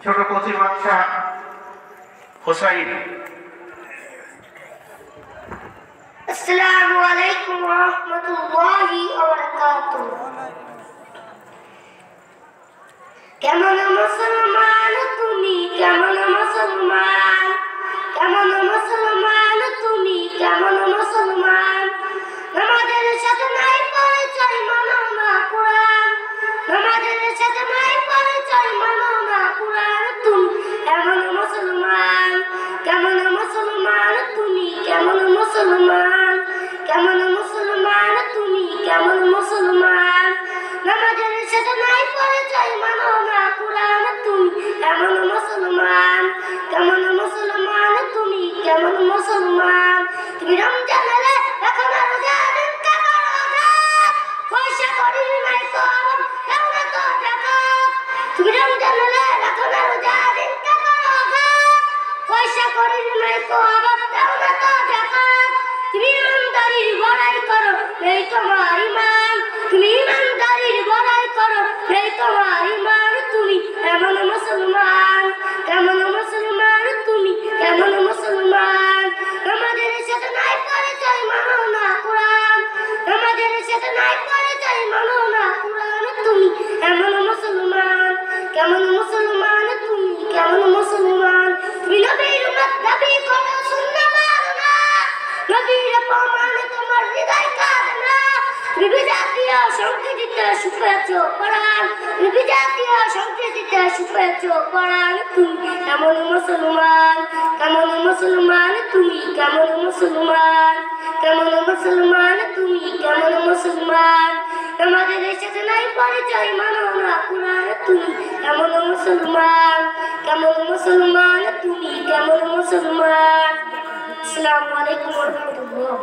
ছোট কচি বাচ্চা হুসাইন। আসসালামু আলাইকুম ওয়া রাহমাতুল্লাহি ওয়া বারাকাতুহু। কেমন মুসলমান তুমি, কেমন মুসলমান, কেমন মুসলমান তুমি, কেমন মুসলমান। আমাদের সাথে নাই পরিচয়, মানো না কুরআন। আমাদের সাথে নাই পরিচয়, মানো না কুরআন। তুমি কেমন মুসলমান, কেমন মুসলমান তুমি, কেমন মুসলমান, কেমন মুসলমান তুমি, কেমন মুসলমান। আমাদের সাথে নাই পরিচয়, মানো না কুরআন। তুমি কেমন মুসলমান, কেমন মুসলমান তুমি, কেমন মুসলমান। তুমি রমজানের রাখো না রোজা, দিন কাটা রোজা, পয়সা করি নাই তো আমার দাও না তো যাকাত। তুমি রমজানের রাখো না রোজা, দিন কাটা রোজা, পয়সা করি নাই তো আমার দাও না তো যাকাত। তুমি ইমানদারির বড়াই করো, এই তোমার ঈমান। তুমি ইমানদারির বড়াই করো, এই তোমার ঈমান। তুমি কেমন মুসলমান, কেমন মুসলমান তুমি, কেমন মুসলমান। আমাদের সাথে নাই পরিচয়, মানো না কুরআন। আমাদের সাথে নাই পরিচয়, মানো না কুরআন। তুমি কেমন মুসলমান, কেমন মুসলমান তুমি, কেমন মুসলমান। তুমি নবীর উম্মত দাবি করো, সুন্নাহ মানো না। নবীর প্রমাণে তোমার হৃদয় কাঁদে না। তুমি জাতীয় সংস্কৃতিতে শুকেছ পরাণ, তুমি জাতীয় সংস্কৃতিতে শুকেছ পরাণ। তুমি কেমন মুসলমান, কেমন মুসলমান তুমি, কেমন মুসলমান, কেমন মুসলমান তুমি, কেমন মুসলমান। আমাদের সাথে নাই পরিচয়, মানো না কুরআন। তুমি কেমন মুসলমান, কেমন মুসলমান তুমি, কেমন মুসলমান। আসসালামু আলাইকুম ওয়া রাহমাতুল্লাহ।